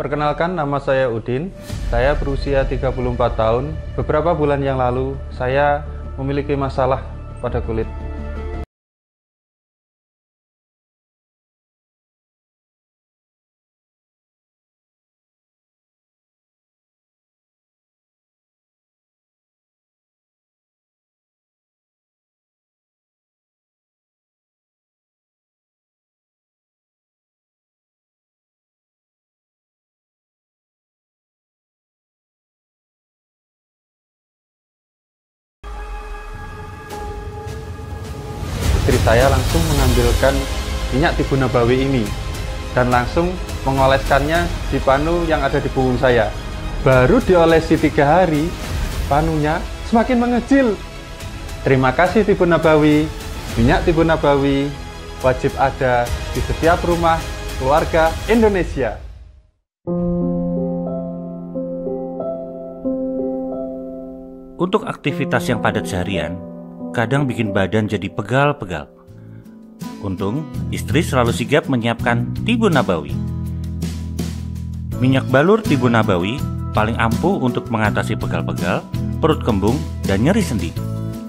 Perkenalkan, nama saya Udin. Saya berusia 34 tahun. Beberapa bulan yang lalu, saya memiliki masalah pada kulit. Istri saya langsung mengambilkan minyak tibu nabawi ini dan langsung mengoleskannya di panu yang ada di punggung saya. Baru diolesi 3 hari, panunya semakin mengecil. Terima kasih tibu nabawi. Minyak tibu nabawi wajib ada di setiap rumah keluarga Indonesia. Untuk aktivitas yang padat seharian, kadang bikin badan jadi pegal-pegal. Untung, istri selalu sigap menyiapkan tibu nabawi. Minyak balur tibu nabawi paling ampuh untuk mengatasi pegal-pegal, perut kembung, dan nyeri sendi.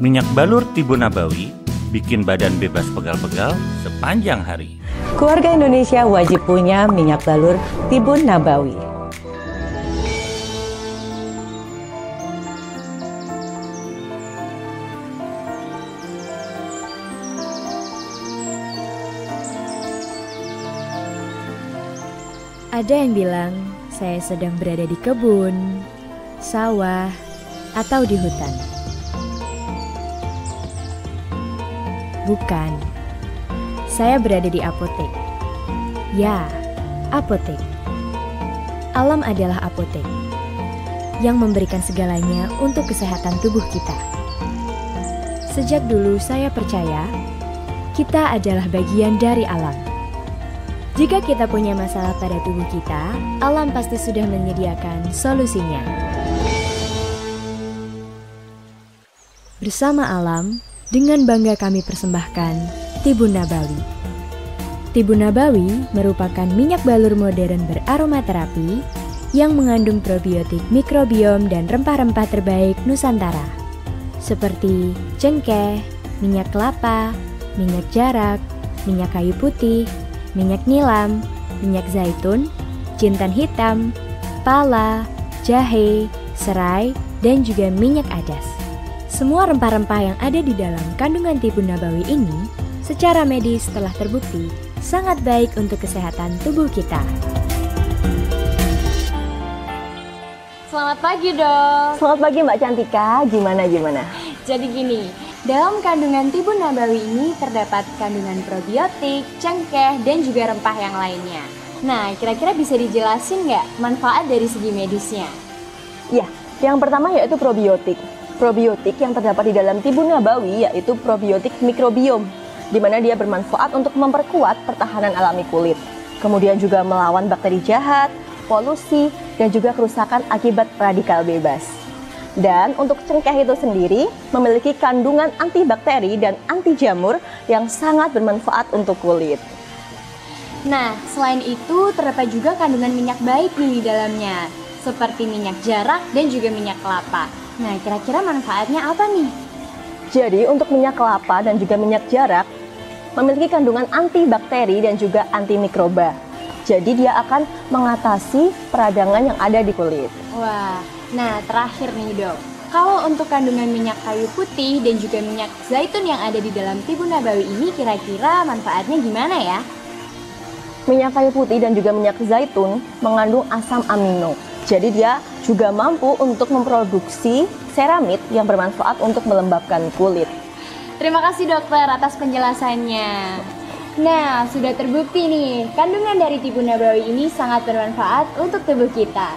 Minyak balur tibu nabawi bikin badan bebas pegal-pegal sepanjang hari. Keluarga Indonesia wajib punya minyak balur tibu nabawi. Ada yang bilang saya sedang berada di kebun, sawah, atau di hutan. Bukan, saya berada di apotek. Ya, apotek. Alam adalah apotek yang memberikan segalanya untuk kesehatan tubuh kita. Sejak dulu saya percaya kita adalah bagian dari alam. Jika kita punya masalah pada tubuh kita, alam pasti sudah menyediakan solusinya. Bersama alam, dengan bangga kami persembahkan tibu nabawi. Tibu nabawi merupakan minyak balur modern beroaromaterapi yang mengandung probiotik, mikrobiom, dan rempah-rempah terbaik Nusantara, seperti cengkeh, minyak kelapa, minyak jarak, minyak kayu putih, minyak nilam, minyak zaitun, jintan hitam, pala, jahe, serai, dan juga minyak adas. Semua rempah-rempah yang ada di dalam kandungan tibu nabawi ini secara medis telah terbukti sangat baik untuk kesehatan tubuh kita. Selamat pagi, Dok. Selamat pagi Mbak Cantika, gimana? Jadi gini, dalam kandungan tibu nabawi ini terdapat kandungan probiotik, cengkeh, dan juga rempah yang lainnya. Nah, kira-kira bisa dijelasin nggak manfaat dari segi medisnya? Ya, yang pertama yaitu probiotik. Probiotik yang terdapat di dalam tibu nabawi yaitu probiotik mikrobiom, di mana dia bermanfaat untuk memperkuat pertahanan alami kulit. Kemudian juga melawan bakteri jahat, polusi, dan juga kerusakan akibat radikal bebas. Dan untuk cengkeh itu sendiri memiliki kandungan antibakteri dan anti jamur yang sangat bermanfaat untuk kulit. Nah, selain itu terdapat juga kandungan minyak baik nih di dalamnya, seperti minyak jarak dan juga minyak kelapa. Nah, kira-kira manfaatnya apa nih? Jadi untuk minyak kelapa dan juga minyak jarak memiliki kandungan antibakteri dan juga antimikroba. Jadi dia akan mengatasi peradangan yang ada di kulit. Wah, nah terakhir nih, Dok. Kalau untuk kandungan minyak kayu putih dan juga minyak zaitun yang ada di dalam tibu nabawi ini kira-kira manfaatnya gimana ya? Minyak kayu putih dan juga minyak zaitun mengandung asam amino. Jadi dia juga mampu untuk memproduksi seramid yang bermanfaat untuk melembabkan kulit. Terima kasih dokter atas penjelasannya. Nah, sudah terbukti nih, kandungan dari tibu nabawi ini sangat bermanfaat untuk tubuh kita.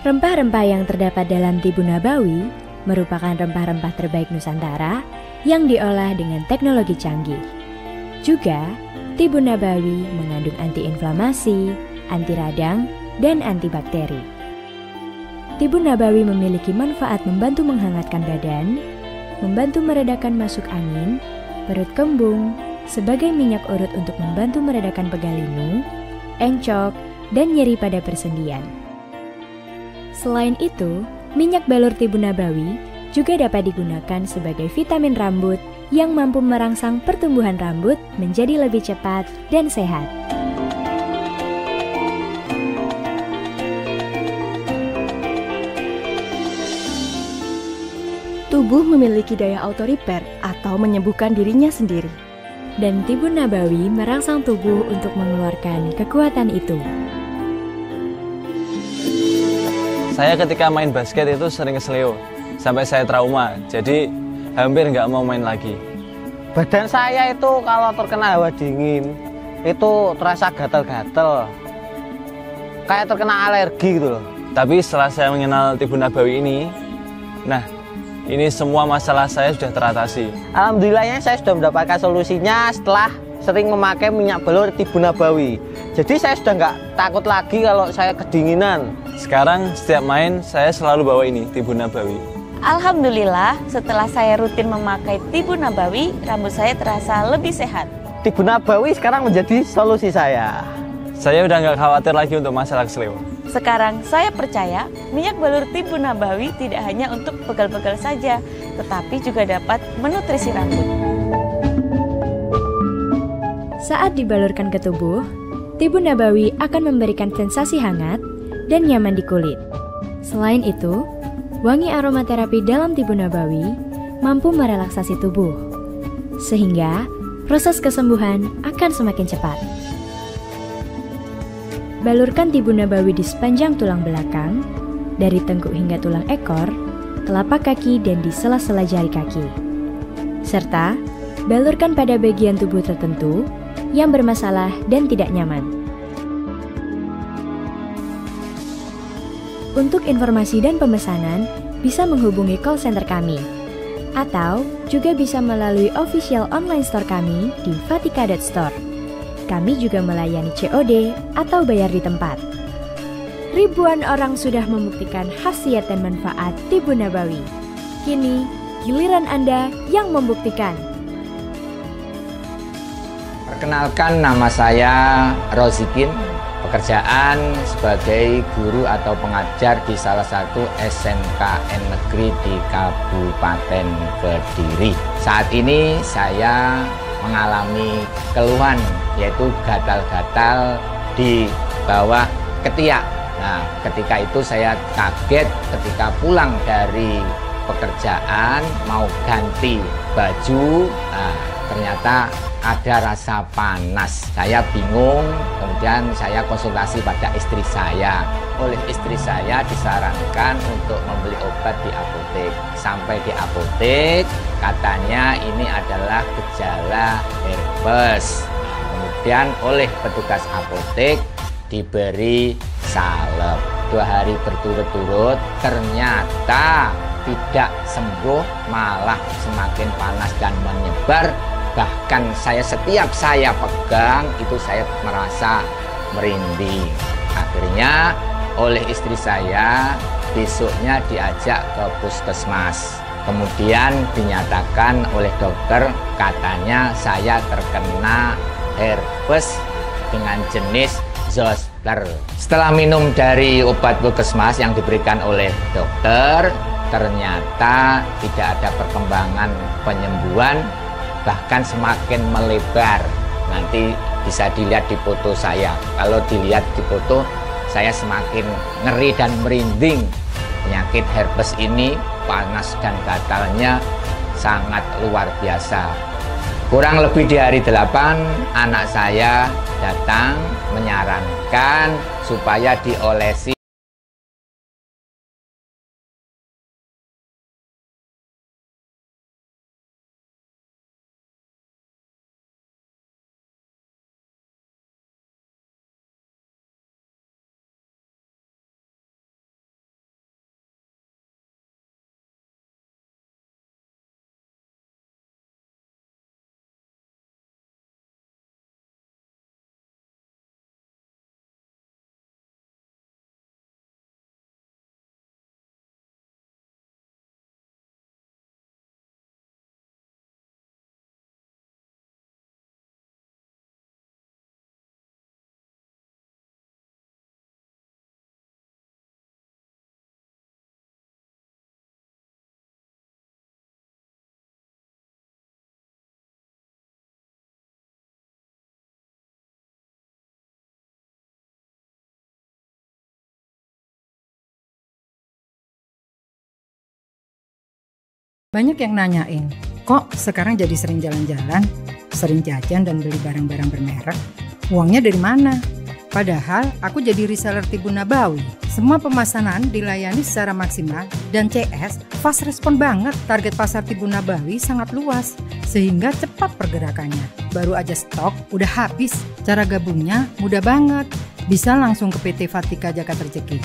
Rempah-rempah yang terdapat dalam tibu nabawi merupakan rempah-rempah terbaik Nusantara yang diolah dengan teknologi canggih. Juga, tibu nabawi mengandung antiinflamasi, anti radang, dan antibakteri. Tibun Nabawi memiliki manfaat membantu menghangatkan badan, membantu meredakan masuk angin, perut kembung, sebagai minyak urut untuk membantu meredakan pegal linu, encok, dan nyeri pada persendian. Selain itu, minyak balur Tibun Nabawi juga dapat digunakan sebagai vitamin rambut yang mampu merangsang pertumbuhan rambut menjadi lebih cepat dan sehat. Tubuh memiliki daya auto-repair atau menyembuhkan dirinya sendiri. Dan Tibun Nabawi merangsang tubuh untuk mengeluarkan kekuatan itu. Saya ketika main basket itu sering keseleo, sampai saya trauma, jadi hampir nggak mau main lagi. Badan saya itu kalau terkena hawa dingin, itu terasa gatal-gatal, kayak terkena alergi gitu loh. Tapi setelah saya mengenal Tibun Nabawi ini, nah ini semua masalah saya sudah teratasi. Alhamdulillahnya saya sudah mendapatkan solusinya setelah sering memakai minyak balur Tibun Nabawi. Jadi saya sudah nggak takut lagi kalau saya kedinginan. Sekarang setiap main saya selalu bawa ini, Tibun Nabawi. Alhamdulillah, setelah saya rutin memakai Tibun Nabawi, rambut saya terasa lebih sehat. Tibun Nabawi sekarang menjadi solusi saya. Saya udah nggak khawatir lagi untuk masalah keseleo. Sekarang saya percaya minyak balur Tibun Nabawi tidak hanya untuk pegal-pegal saja, tetapi juga dapat menutrisi rambut. Saat dibalurkan ke tubuh, Tibun Nabawi akan memberikan sensasi hangat dan nyaman di kulit. Selain itu, wangi aromaterapi dalam Tibun Nabawi mampu merelaksasi tubuh, sehingga proses kesembuhan akan semakin cepat. Balurkan Tibun Nabawi di sepanjang tulang belakang, dari tengkuk hingga tulang ekor, telapak kaki dan di sela-sela jari kaki. Serta, balurkan pada bagian tubuh tertentu yang bermasalah dan tidak nyaman. Untuk informasi dan pemesanan, bisa menghubungi call center kami, atau juga bisa melalui official online store kami di fatika.store. Kami juga melayani COD atau bayar di tempat. Ribuan orang sudah membuktikan khasiat dan manfaat Tibun Nabawi. Kini, giliran Anda yang membuktikan. Perkenalkan, nama saya Rozikin, pekerjaan sebagai guru atau pengajar di salah satu SMKN negeri di Kabupaten Kediri. Saat ini saya mengalami keluhan, yaitu gatal-gatal di bawah ketiak. Nah, ketika itu saya kaget ketika pulang dari pekerjaan mau ganti baju, nah, ternyata ada rasa panas. Saya bingung, kemudian saya konsultasi pada istri saya. Oleh istri saya disarankan untuk membeli obat di apotek. Sampai di apotek, katanya ini adalah gejala herpes. Kemudian oleh petugas apotek diberi salep. 2 hari berturut-turut, ternyata tidak sembuh, malah semakin panas dan menyebar. Bahkan setiap saya pegang itu saya merasa merinding. Akhirnya oleh istri saya besoknya diajak ke puskesmas. Kemudian dinyatakan oleh dokter, katanya saya terkena herpes dengan jenis zoster. Setelah minum dari obat puskesmas yang diberikan oleh dokter, ternyata tidak ada perkembangan penyembuhan, bahkan semakin melebar. Nanti bisa dilihat di foto saya. Kalau dilihat di foto, saya semakin ngeri dan merinding. Penyakit herpes ini panas dan gatalnya sangat luar biasa. Kurang lebih di hari 8, anak saya datang menyarankan supaya diolesi Banyak yang nanyain, kok sekarang jadi sering jalan-jalan, sering jajan dan beli barang-barang bermerek? Uangnya dari mana? Padahal aku jadi reseller Tibu Nabawi. Semua pemesanan dilayani secara maksimal dan CS fast respon banget. Target pasar Tibu Nabawi sangat luas sehingga cepat pergerakannya. Baru aja stok udah habis. Cara gabungnya mudah banget. Bisa langsung ke PT Fatika Jakarta Rezeki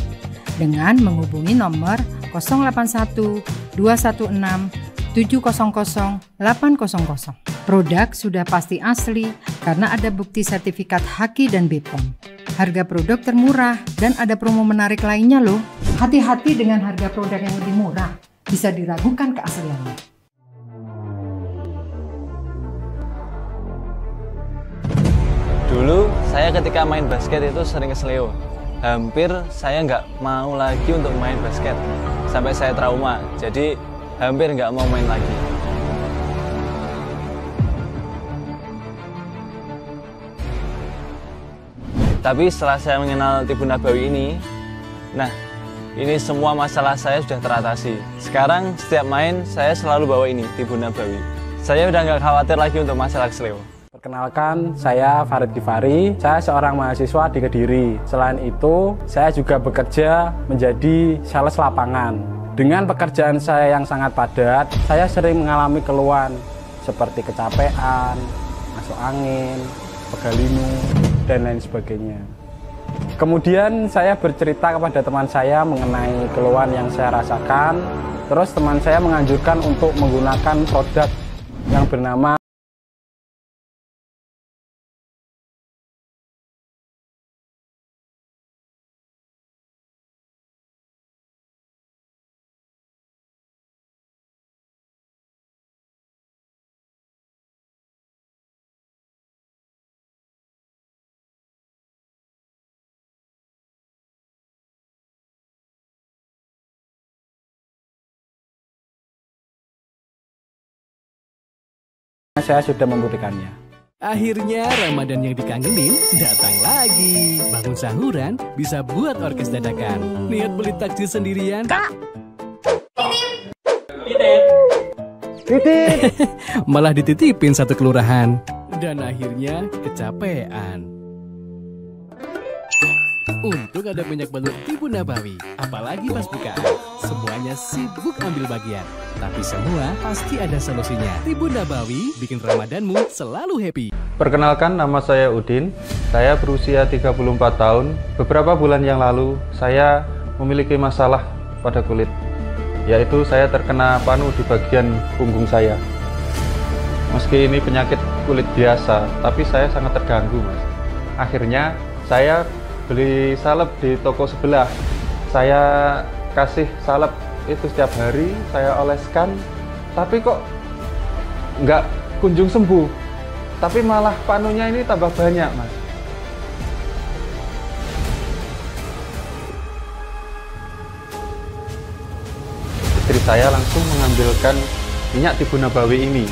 dengan menghubungi nomor 081 216 700 800. Produk sudah pasti asli karena ada bukti sertifikat HAKI dan BPOM. Harga produk termurah dan ada promo menarik lainnya loh. Hati-hati dengan harga produk yang lebih murah. Bisa diragukan keasliannya. Dulu saya ketika main basket itu sering kesleo. Hampir saya nggak mau lagi untuk main basket. Sampai saya trauma, jadi hampir nggak mau main lagi. Tapi setelah saya mengenal Tibu Nabawi ini, nah ini semua masalah saya sudah teratasi. Sekarang setiap main saya selalu bawa ini, Tibu Nabawi. Saya udah nggak khawatir lagi untuk masalah kesleo. Perkenalkan, saya Farid Gifari, saya seorang mahasiswa di Kediri. Selain itu, saya juga bekerja menjadi sales lapangan. Dengan pekerjaan saya yang sangat padat, saya sering mengalami keluhan seperti kecapean, masuk angin, pegal linu, dan lain sebagainya. Kemudian saya bercerita kepada teman saya mengenai keluhan yang saya rasakan. Terus teman saya menganjurkan untuk menggunakan produk yang bernama saya sudah membuktikannya. Akhirnya Ramadan yang dikangenin datang lagi. Bangun sahuran bisa buat orkes dadakan. Niat beli takjil sendirian? Kak! Titip! Malah dititipin satu kelurahan. Dan akhirnya kecapean. Untuk ada minyak balur Tibu Nabawi, apalagi pas bukaan, semuanya sibuk ambil bagian. Tapi semua pasti ada solusinya. Tibu Nabawi bikin Ramadanmu selalu happy. Perkenalkan, nama saya Udin. Saya berusia 34 tahun. Beberapa bulan yang lalu, saya memiliki masalah pada kulit, yaitu saya terkena panu di bagian punggung saya. Meski ini penyakit kulit biasa, tapi saya sangat terganggu, Mas. Akhirnya, saya beli salep di toko sebelah. Saya kasih salep itu setiap hari, saya oleskan, tapi kok nggak kunjung sembuh, tapi malah panunya ini tambah banyak, Mas. Istri saya langsung mengambilkan minyak Tibu Nabawi ini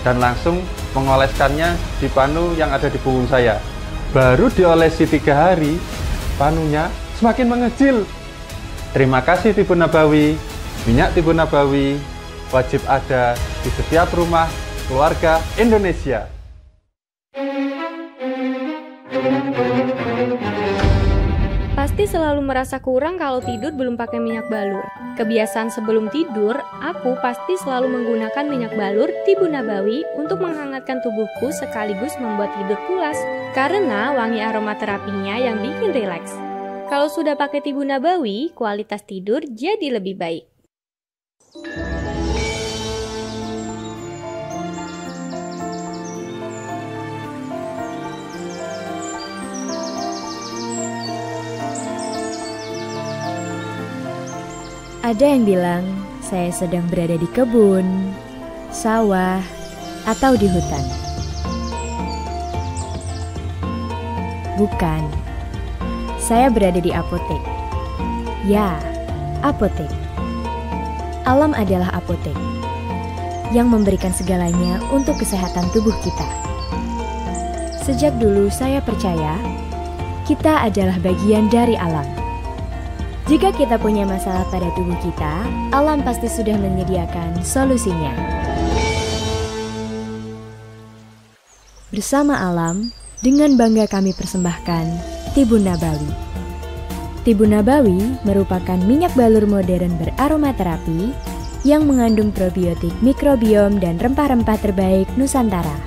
dan langsung mengoleskannya di panu yang ada di punggung saya. Baru diolesi 3 hari, panunya semakin mengecil. Terima kasih Tibu Nabawi. Minyak Tibu Nabawi wajib ada di setiap rumah keluarga Indonesia. Pasti selalu merasa kurang kalau tidur belum pakai minyak balur. Kebiasaan sebelum tidur, aku pasti selalu menggunakan minyak balur Tibu Nabawi untuk menghangatkan tubuhku sekaligus membuat tidur pulas. Karena wangi aromaterapinya yang bikin rileks. Kalau sudah pakai Tibu Nabawi, kualitas tidur jadi lebih baik. Ada yang bilang saya sedang berada di kebun, sawah, atau di hutan. Bukan, saya berada di apotek. Ya, apotek. Alam adalah apotek yang memberikan segalanya untuk kesehatan tubuh kita. Sejak dulu saya percaya kita adalah bagian dari alam. Jika kita punya masalah pada tubuh kita, alam pasti sudah menyediakan solusinya. Bersama alam, dengan bangga kami persembahkan Tibun Nabawi. Tibun Nabawi merupakan minyak balur modern beromaterapi yang mengandung probiotik mikrobiom dan rempah-rempah terbaik Nusantara,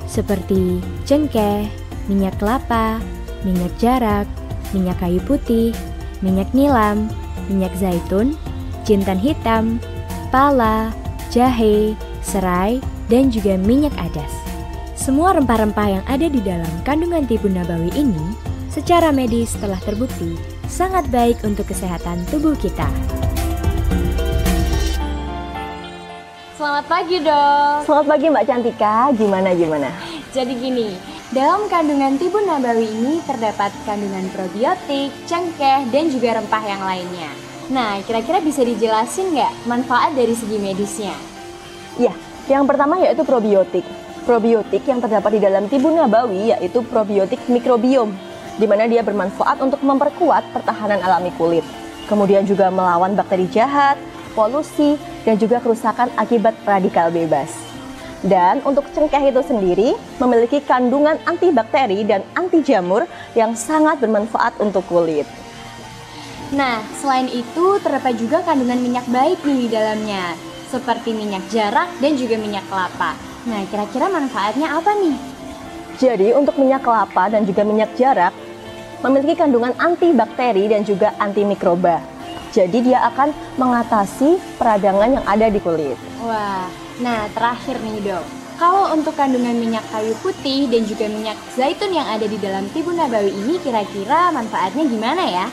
seperti cengkeh, minyak kelapa, minyak jarak, minyak kayu putih, minyak nilam, minyak zaitun, jintan hitam, pala, jahe, serai, dan juga minyak adas. Semua rempah-rempah yang ada di dalam kandungan Tibun Nabawi ini secara medis telah terbukti sangat baik untuk kesehatan tubuh kita. Selamat pagi, Dok. Selamat pagi, Mbak Cantika. Gimana? Jadi gini, dalam kandungan Tibun Nabawi ini terdapat kandungan probiotik, cengkeh, dan juga rempah yang lainnya. Nah, kira-kira bisa dijelasin nggak manfaat dari segi medisnya? Ya, yang pertama yaitu probiotik. Probiotik yang terdapat di dalam Tibun Nabawi yaitu probiotik mikrobiom, di mana dia bermanfaat untuk memperkuat pertahanan alami kulit. Kemudian juga melawan bakteri jahat, polusi, dan juga kerusakan akibat radikal bebas. Dan untuk cengkeh itu sendiri memiliki kandungan antibakteri dan anti jamur yang sangat bermanfaat untuk kulit. Nah, selain itu terdapat juga kandungan minyak baik nih di dalamnya, seperti minyak jarak dan juga minyak kelapa. Nah, kira-kira manfaatnya apa nih? Jadi untuk minyak kelapa dan juga minyak jarak memiliki kandungan antibakteri dan juga antimikroba. Jadi dia akan mengatasi peradangan yang ada di kulit. Wah, nah terakhir nih, Dok. Kalau untuk kandungan minyak kayu putih dan juga minyak zaitun yang ada di dalam Tibun Nabawi ini kira-kira manfaatnya gimana ya?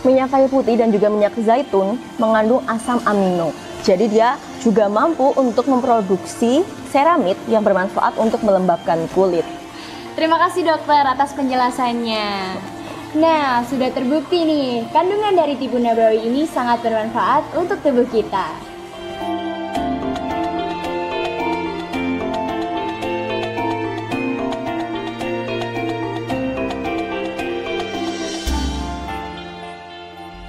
Minyak kayu putih dan juga minyak zaitun mengandung asam amino. Jadi dia juga mampu untuk memproduksi seramid yang bermanfaat untuk melembabkan kulit. Terima kasih, Dokter, atas penjelasannya. Nah, sudah terbukti nih, kandungan dari Tibun Nabawi ini sangat bermanfaat untuk tubuh kita.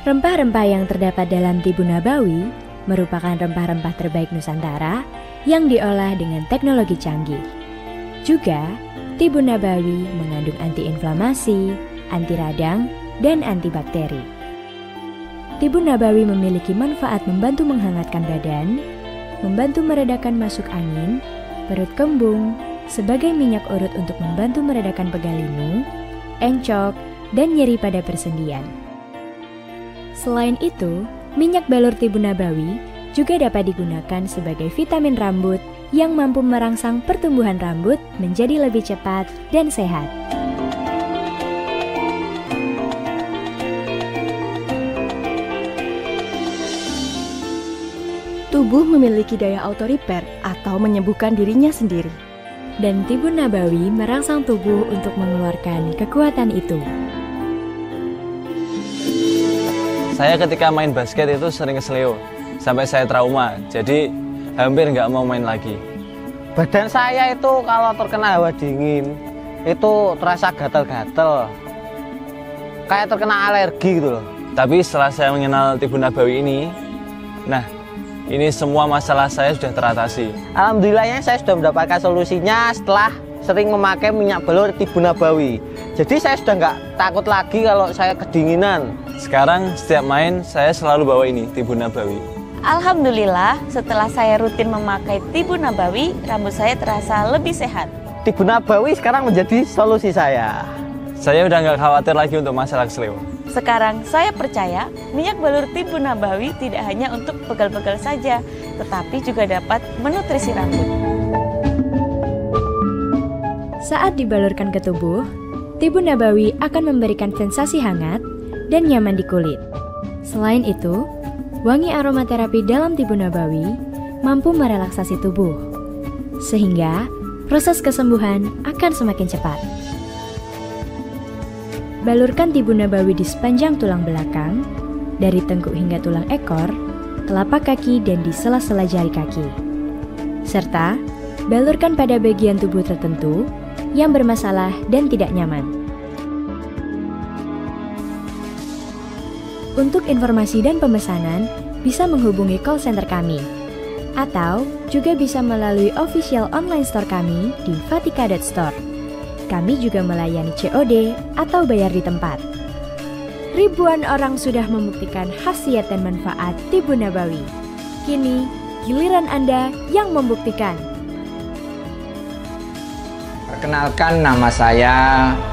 Rempah-rempah yang terdapat dalam Tibun Nabawi merupakan rempah-rempah terbaik Nusantara yang diolah dengan teknologi canggih. Juga, Tibun Nabawi mengandung antiinflamasi, anti radang, dan antibakteri. Tibun Nabawi memiliki manfaat membantu menghangatkan badan, membantu meredakan masuk angin, perut kembung, sebagai minyak urut untuk membantu meredakan pegal linu, encok, dan nyeri pada persendian. Selain itu, minyak balur Tibun Nabawi juga dapat digunakan sebagai vitamin rambut yang mampu merangsang pertumbuhan rambut menjadi lebih cepat dan sehat. Tubuh memiliki daya auto-repair atau menyembuhkan dirinya sendiri. Dan Tibun Nabawi merangsang tubuh untuk mengeluarkan kekuatan itu. Saya ketika main basket itu sering keseleo, sampai saya trauma, jadi hampir nggak mau main lagi. Badan saya itu kalau terkena hawa dingin, itu terasa gatal-gatal, kayak terkena alergi gitu loh. Tapi setelah saya mengenal Tibun Nabawi ini, nah ini semua masalah saya sudah teratasi. Alhamdulillahnya saya sudah mendapatkan solusinya setelah sering memakai minyak balur Tibun Nabawi. Jadi saya sudah nggak takut lagi kalau saya kedinginan. Sekarang setiap main saya selalu bawa ini, Tibun Nabawi. Alhamdulillah, setelah saya rutin memakai Tibun Nabawi, rambut saya terasa lebih sehat. Tibun Nabawi sekarang menjadi solusi saya. Saya udah nggak khawatir lagi untuk masalah keseleo. Sekarang saya percaya minyak balur Tibun Nabawi tidak hanya untuk pegal-pegal saja, tetapi juga dapat menutrisi rambut. Saat dibalurkan ke tubuh, Tibun Nabawi akan memberikan sensasi hangat dan nyaman di kulit. Selain itu, wangi aromaterapi dalam Tibun Nabawi mampu merelaksasi tubuh, sehingga proses kesembuhan akan semakin cepat. Balurkan Tibun Nabawi di sepanjang tulang belakang, dari tengkuk hingga tulang ekor, telapak kaki dan di sela-sela jari kaki. Serta, balurkan pada bagian tubuh tertentu yang bermasalah dan tidak nyaman. Untuk informasi dan pemesanan, bisa menghubungi call center kami. Atau juga bisa melalui official online store kami di fatika.store. Kami juga melayani COD atau bayar di tempat. Ribuan orang sudah membuktikan khasiat dan manfaat Tibu Nabawi. Kini, giliran Anda yang membuktikan. Perkenalkan, nama saya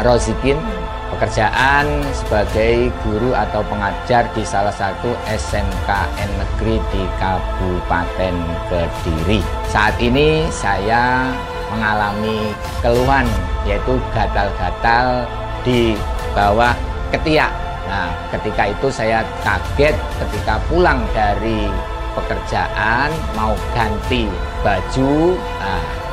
Rozikin. Pekerjaan sebagai guru atau pengajar di salah satu SMKN negeri di Kabupaten Kediri. Saat ini saya mengalami keluhan, yaitu gatal-gatal di bawah ketiak. Nah, ketika itu saya kaget ketika pulang dari pekerjaan mau ganti baju,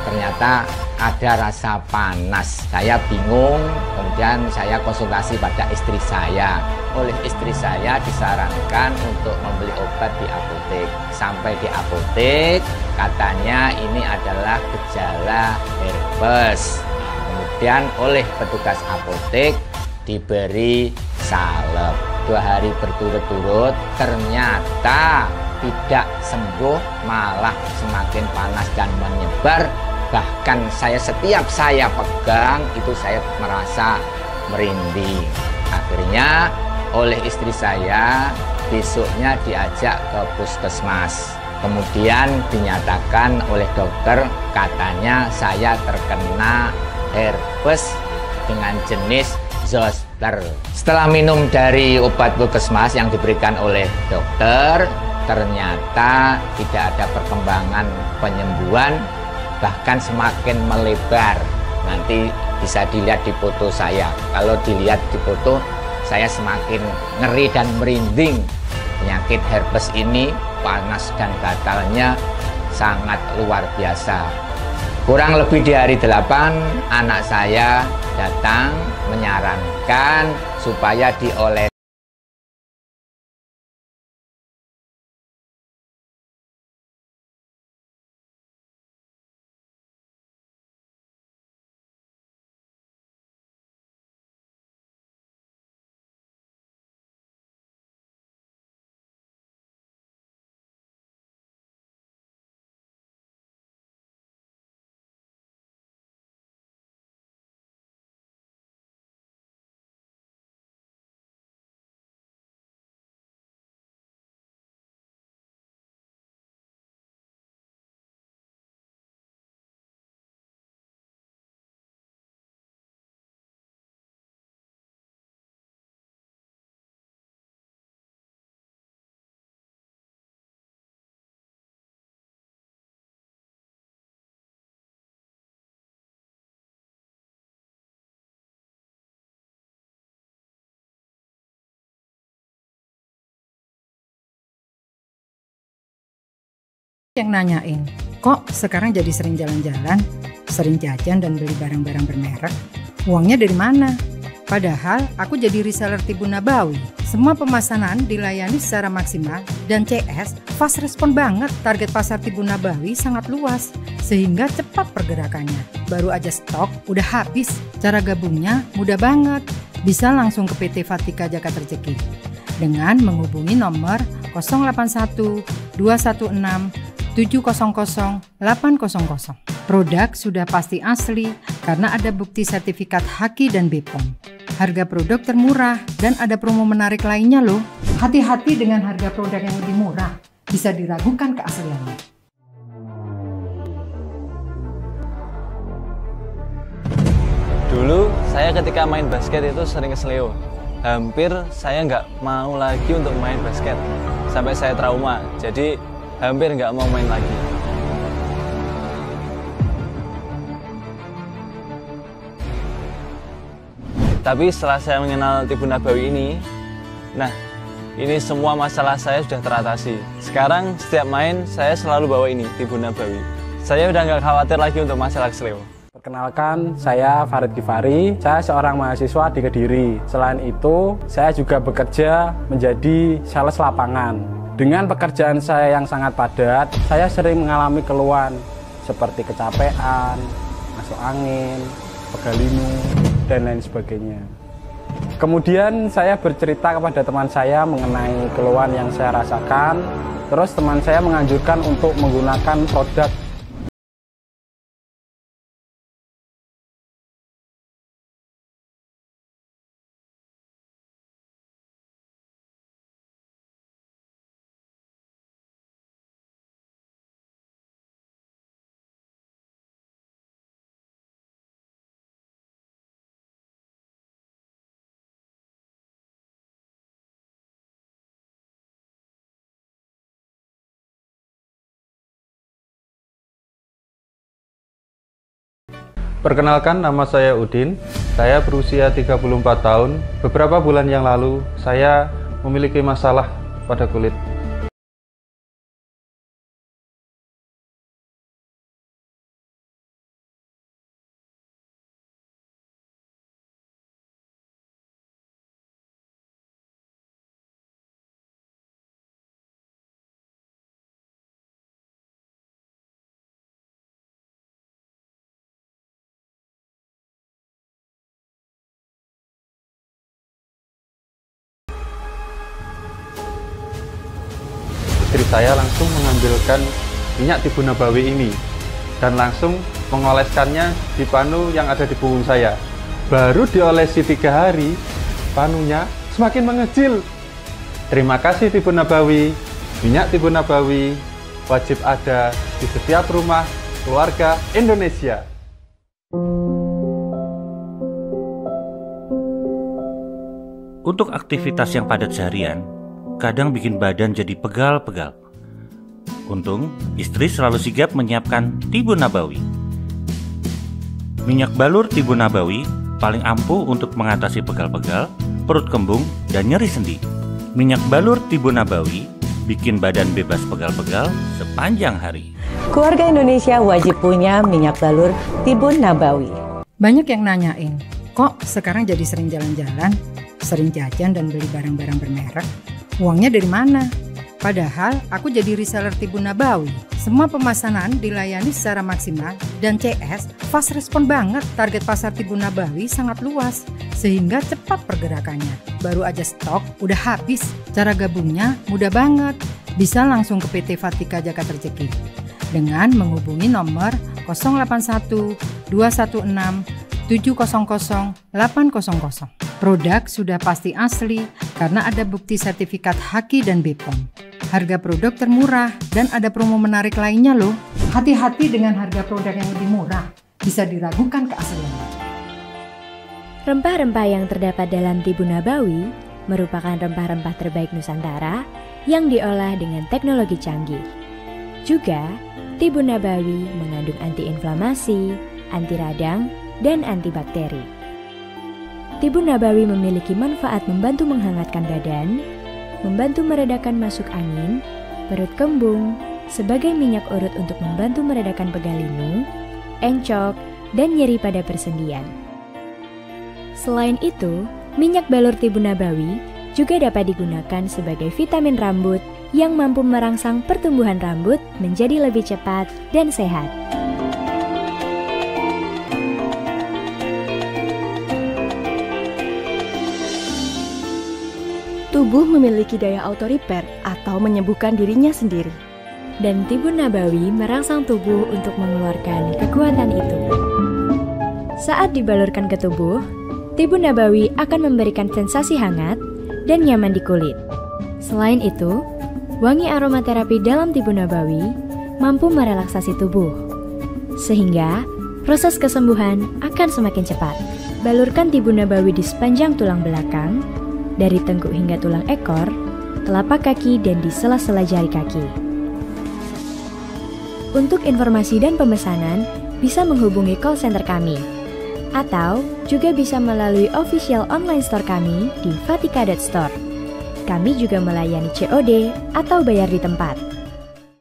ternyata ada rasa panas. Saya bingung, kemudian saya konsultasi pada istri saya. Oleh istri saya disarankan untuk membeli obat di apotek. Sampai di apotek, katanya ini adalah gejala herpes. Kemudian oleh petugas apotek diberi salep. 2 hari berturut-turut, ternyata tidak sembuh, malah semakin panas dan menyebar. Bahkan setiap saya pegang itu saya merasa merinding. Akhirnya oleh istri saya besoknya diajak ke puskesmas. Kemudian dinyatakan oleh dokter, katanya saya terkena herpes dengan jenis zoster. Setelah minum dari obat puskesmas yang diberikan oleh dokter, ternyata tidak ada perkembangan penyembuhan, bahkan semakin melebar. Nanti bisa dilihat di foto saya. Kalau dilihat di foto, saya semakin ngeri dan merinding. Penyakit herpes ini panas dan gatalnya sangat luar biasa. Kurang lebih di hari 8, anak saya datang menyarankan supaya dioles. Yang nanyain, kok sekarang jadi sering jalan-jalan, sering jajan dan beli barang-barang bermerek? Uangnya dari mana? Padahal aku jadi reseller Tibu Nabawi. Semua pemesanan dilayani secara maksimal dan CS fast respon banget. Target pasar Tibu Nabawi sangat luas sehingga cepat pergerakannya. Baru aja stok udah habis. Cara gabungnya mudah banget. Bisa langsung ke PT Fatika Jakarta Rezeki dengan menghubungi nomor 081 216 700 800. Produk sudah pasti asli karena ada bukti sertifikat HAKI dan BPOM. Harga produk termurah dan ada promo menarik lainnya loh. Hati-hati dengan harga produk yang lebih murah, bisa diragukan keasliannya. Dulu saya ketika main basket itu sering keseleo. Hampir saya nggak mau lagi untuk main basket. Sampai saya trauma, jadi hampir nggak mau main lagi. Tapi setelah saya mengenal Tibu Nabawi ini, nah ini semua masalah saya sudah teratasi. Sekarang setiap main saya selalu bawa ini, Tibu Nabawi. Saya udah nggak khawatir lagi untuk masalah keseleo. Perkenalkan, saya Farid Gifari. Saya seorang mahasiswa di Kediri. Selain itu, saya juga bekerja menjadi sales lapangan. Dengan pekerjaan saya yang sangat padat, saya sering mengalami keluhan seperti kecapean, masuk angin, pegal linu, dan lain sebagainya. Kemudian saya bercerita kepada teman saya mengenai keluhan yang saya rasakan. Terus teman saya menganjurkan untuk menggunakan produk Perkenalkan, nama saya Udin. Saya berusia 34 tahun. Beberapa bulan yang lalu, saya memiliki masalah pada kulit. Istri saya langsung mengambilkan minyak tibu nabawi ini dan langsung mengoleskannya di panu yang ada di punggung saya. Baru diolesi 3 hari, panunya semakin mengecil. Terima kasih tibu nabawi. Minyak tibu nabawi wajib ada di setiap rumah keluarga Indonesia. Untuk aktivitas yang padat seharian, kadang bikin badan jadi pegal-pegal. Untung, istri selalu sigap menyiapkan tibu nabawi. Minyak balur tibu nabawi paling ampuh untuk mengatasi pegal-pegal, perut kembung, dan nyeri sendi. Minyak balur tibu nabawi bikin badan bebas pegal-pegal sepanjang hari. Keluarga Indonesia wajib punya minyak balur tibu nabawi. Banyak yang nanyain, kok sekarang jadi sering jalan-jalan, sering jajan dan beli barang-barang bermerek? Uangnya dari mana? Padahal aku jadi reseller tibu nabawi. Semua pemesanan dilayani secara maksimal dan CS fast respon banget. Target pasar tibu nabawi sangat luas sehingga cepat pergerakannya. Baru aja stok udah habis. Cara gabungnya mudah banget. Bisa langsung ke PT Fatika Jakarta Rezeki dengan menghubungi nomor 081 216 700 800. Produk sudah pasti asli karena ada bukti sertifikat HAKI dan BPOM. Harga produk termurah dan ada promo menarik lainnya loh. Hati-hati dengan harga produk yang lebih murah, bisa diragukan keasliannya. Rempah-rempah yang terdapat dalam tibu nabawi merupakan rempah-rempah terbaik Nusantara yang diolah dengan teknologi canggih. Juga, tibu nabawi mengandung antiinflamasi, anti radang, dan antibakteri. Tibu nabawi memiliki manfaat membantu menghangatkan badan, membantu meredakan masuk angin, perut kembung, sebagai minyak urut untuk membantu meredakan pegal linu, encok, dan nyeri pada persendian. Selain itu, minyak balur tibu nabawi juga dapat digunakan sebagai vitamin rambut yang mampu merangsang pertumbuhan rambut menjadi lebih cepat dan sehat. Tubuh memiliki daya auto-repair atau menyembuhkan dirinya sendiri. Dan tibu nabawi merangsang tubuh untuk mengeluarkan kekuatan itu. Saat dibalurkan ke tubuh, tibu nabawi akan memberikan sensasi hangat dan nyaman di kulit. Selain itu, wangi aromaterapi dalam tibu nabawi mampu merelaksasi tubuh, sehingga proses kesembuhan akan semakin cepat. Balurkan tibu nabawi di sepanjang tulang belakang, dari tengkuk hingga tulang ekor, telapak kaki, dan di sela-sela jari kaki. Untuk informasi dan pemesanan, bisa menghubungi call center kami, atau juga bisa melalui official online store kami di fatika.store. Kami juga melayani COD atau bayar di tempat.